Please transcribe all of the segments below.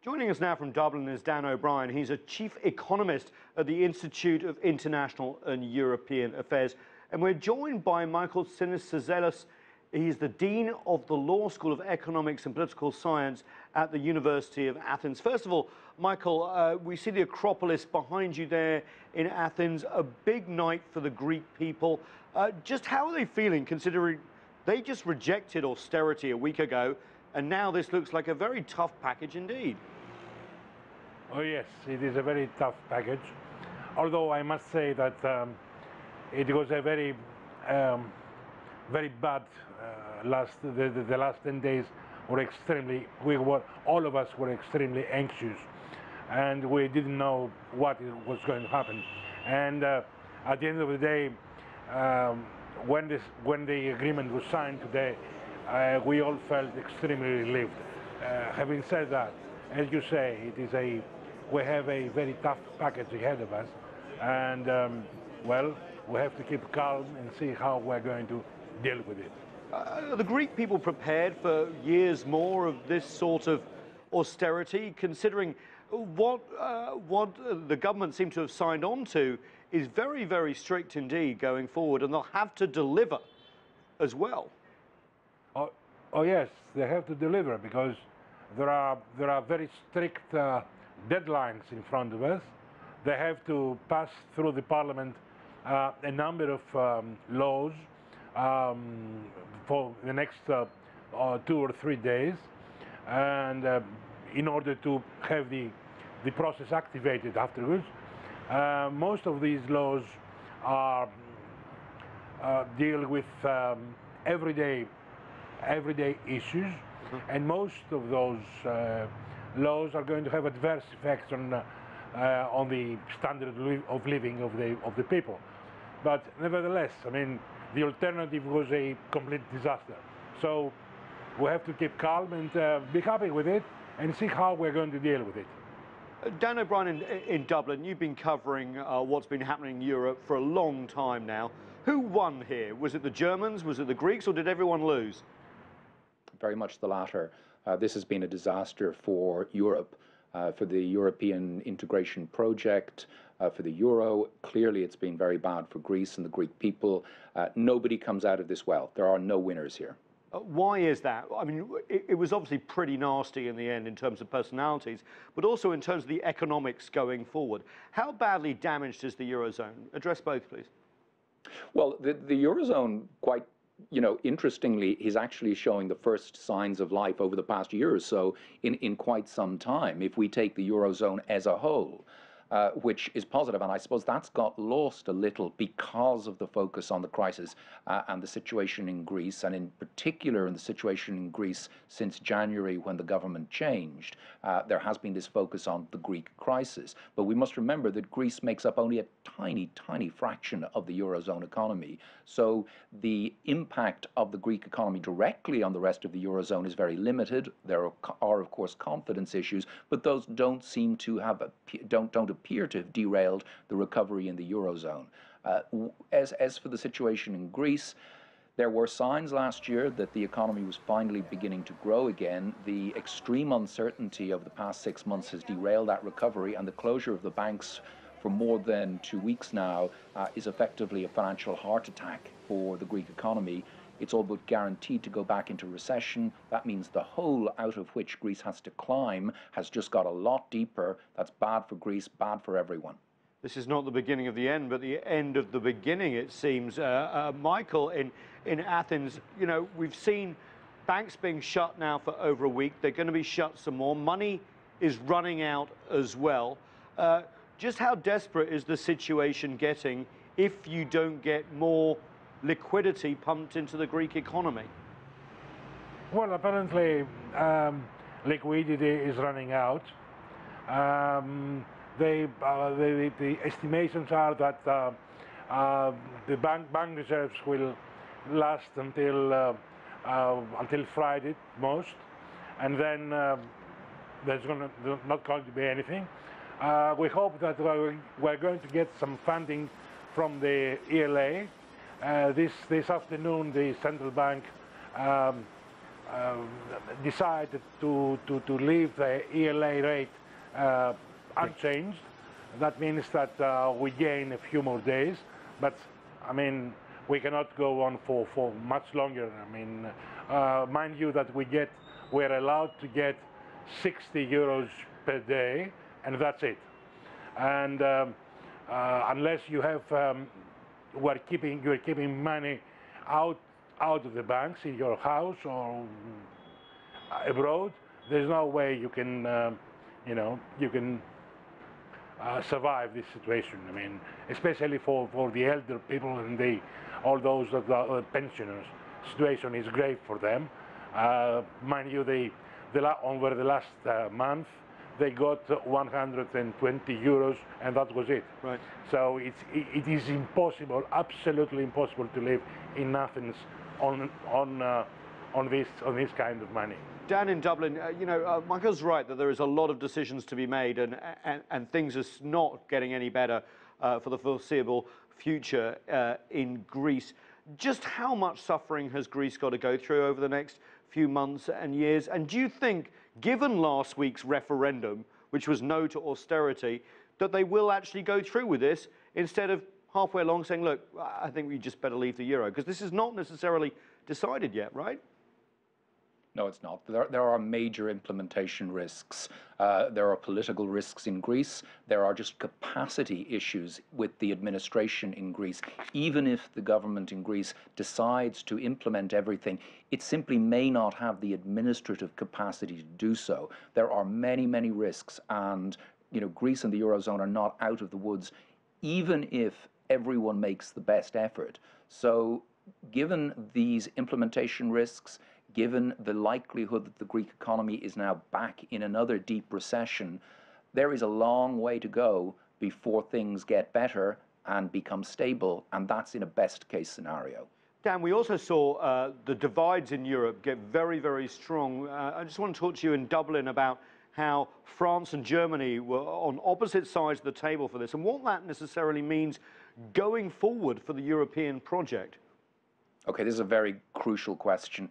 Joining us now from Dublin is Dan O'Brien. He's a chief economist at the Institute of International and European Affairs. And we're joined by Michael Tsinisizelis. He's the Dean of the Law School of Economics and Political Science at the University of Athens. First of all, Michael, we see the Acropolis behind you there in Athens, a big night for the Greek people. Just how are they feeling, considering they just rejected austerity a week ago, and now this looks like a very tough package indeed? Oh yes, it is a very tough package. Although I must say that it was a very bad the last 10 days were extremely. All of us were extremely anxious, and we didn't know what was going to happen. And at the end of the day, when the agreement was signed today, we all felt extremely relieved. Having said that, as you say, we have a very tough package ahead of us, and well, we have to keep calm and see how we're going to deal with it. Are the Greek people prepared for years more of this sort of austerity, considering what the government seems to have signed on to is very, very strict indeed going forward, and they'll have to deliver as well? Oh yes, they have to deliver, because there are very strict deadlines in front of us. They have to pass through the parliament a number of laws for the next 2 or 3 days, and in order to have the process activated afterwards. Most of these laws deal with everyday issues, and most of those laws are going to have adverse effects on the standard of living of the people. But nevertheless, I mean, the alternative was a complete disaster. So we have to keep calm and be happy with it and see how we're going to deal with it. Dan O'Brien, in Dublin, you've been covering what's been happening in Europe for a long time now. Who won here? Was it the Germans, was it the Greeks, or did everyone lose? Very much the latter. This has been a disaster for Europe, for the European integration project, for the euro. Clearly, it's been very bad for Greece and the Greek people. Nobody comes out of this well. There are no winners here. Why is that? I mean, it was obviously pretty nasty in the end in terms of personalities, but also in terms of the economics going forward. How badly damaged is the Eurozone? Address both, please. Well, the Eurozone, quite interestingly, is actually showing the first signs of life over the past year or so in quite some time, if we take the Eurozone as a whole. Which is positive, and I suppose that's got lost a little because of the focus on the crisis and the situation in Greece, and in particular in the situation in Greece since January when the government changed. There has been this focus on the Greek crisis, but we must remember that Greece makes up only a tiny, tiny fraction of the Eurozone economy. So the impact of the Greek economy directly on the rest of the Eurozone is very limited. There are of course, confidence issues, but those don't seem to have don't appear to have derailed the recovery in the Eurozone. As for the situation in Greece, there were signs last year that the economy was finally beginning to grow again. The extreme uncertainty of the past 6 months has derailed that recovery, and the closure of the banks for more than 2 weeks now is effectively a financial heart attack for the Greek economy. It's all but guaranteed to go back into recession. That means the hole out of which Greece has to climb has just got a lot deeper. That's bad for Greece, bad for everyone. This is not the beginning of the end, but the end of the beginning, it seems. Michael, in Athens, we've seen banks being shut now for over a week. They're going to be shut some more. Money is running out as well. Just how desperate is the situation getting if you don't get more liquidity pumped into the Greek economy? Well, apparently liquidity is running out. The estimations are that the bank reserves will last until Friday most, and then there's not going to be anything. We hope that we're going to get some funding from the ELA. This afternoon, the central bank decided to leave the ELA rate unchanged. That means that we gain a few more days, but I mean, we cannot go on for much longer. I mean, mind you that we're allowed to get 60 euros per day, and that's it. And unless you have, you're keeping money out of the banks in your house or abroad, there's no way you can, you can survive this situation. I mean, especially for the elder people and all those that are pensioners. Situation is grave for them. Mind you, over the last month, they got 120 euros, and that was it. Right. So it is impossible, absolutely impossible, to live in Athens on this kind of money. Dan in Dublin, Michael's right that there is a lot of decisions to be made, and things are not getting any better for the foreseeable future in Greece. Just how much suffering has Greece got to go through over the next few months and years? And do you think, given last week's referendum, which was no to austerity, that they will actually go through with this instead of halfway along saying, look, I think we just better leave the euro? Because this is not necessarily decided yet, right? No, it's not. There are major implementation risks. There are political risks in Greece. There are just capacity issues with the administration in Greece. Even if the government in Greece decides to implement everything, it simply may not have the administrative capacity to do so. There are many, many risks, and Greece and the Eurozone are not out of the woods, even if everyone makes the best effort. So given these implementation risks, given the likelihood that the Greek economy is now back in another deep recession, there is a long way to go before things get better and become stable, and that's in a best-case scenario. Dan, we also saw the divides in Europe get very, very strong. I just want to talk to you in Dublin about how France and Germany were on opposite sides of the table for this, and what that necessarily means going forward for the European project. Okay, this is a very crucial question.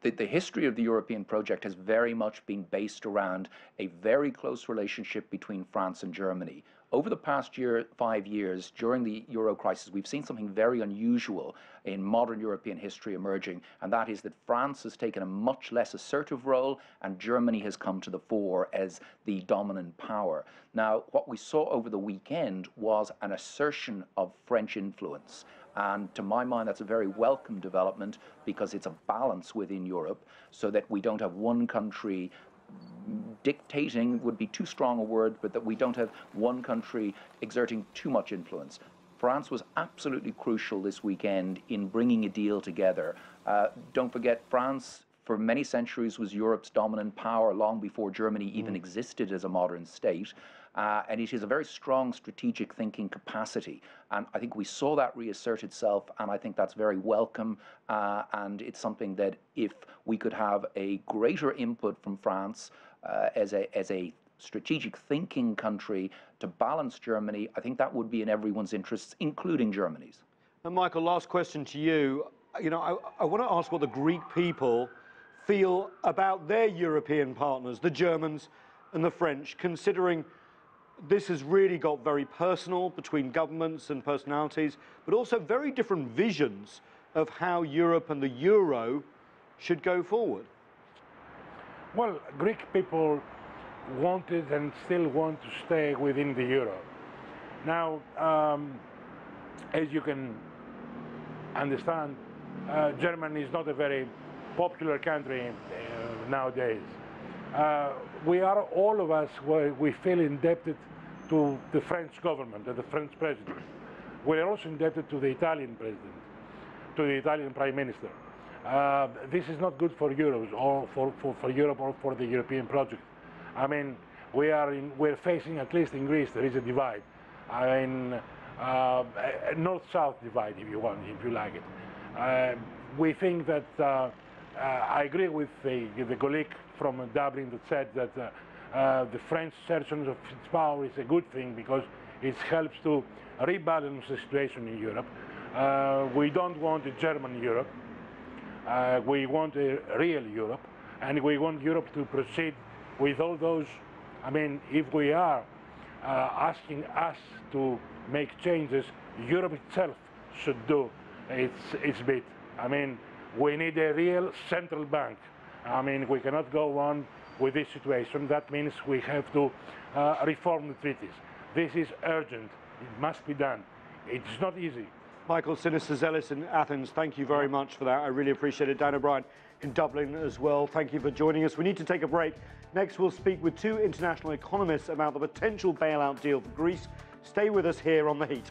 The history of the European project has very much been based around a very close relationship between France and Germany. Over the past 5 years, during the Euro crisis, we've seen something very unusual in modern European history emerging, and that is that France has taken a much less assertive role, and Germany has come to the fore as the dominant power. Now, what we saw over the weekend was an assertion of French influence. And to my mind, that's a very welcome development, because it's a balance within Europe, so that we don't have one country dictating, would be too strong a word, but that we don't have one country exerting too much influence. France was absolutely crucial this weekend in bringing a deal together. Don't forget, France for many centuries was Europe's dominant power long before Germany even existed as a modern state. And it is a very strong strategic thinking capacity. And I think we saw that reassert itself, and I think that's very welcome. And it's something that if we could have a greater input from France as a strategic thinking country to balance Germany, I think that would be in everyone's interests, including Germany's. And Michael, last question to you. I want to ask what the Greek people feel about their European partners, the Germans and the French, considering this has really got very personal between governments and personalities, but also very different visions of how Europe and the euro should go forward. Well, Greek people wanted and still want to stay within the euro. Now, as you can understand, Germany is not a very popular country nowadays. All of us, we feel indebted to the French government and the French president. We're also indebted to the Italian president, to the Italian prime minister. This is not good for Europe or for Europe or for the European project. I mean, we're facing, at least in Greece, there is a divide. I mean, a north-south divide, if you want, if you like it. We think that I agree with the colleague from Dublin that said that the French assertion of its power is a good thing, because it helps to rebalance the situation in Europe. We don't want a German Europe. We want a real Europe, and we want Europe to proceed with all those. I mean, if we are asking us to make changes, Europe itself should do its bit. I mean, we need a real central bank. I mean, we cannot go on with this situation. That means we have to reform the treaties. This is urgent. It must be done. It's not easy. Michael Tsinisizelis in Athens, thank you very much for that. I really appreciate it. Dan O'Brien in Dublin as well. Thank you for joining us. We need to take a break. Next, we'll speak with two international economists about the potential bailout deal for Greece. Stay with us here on The Heat.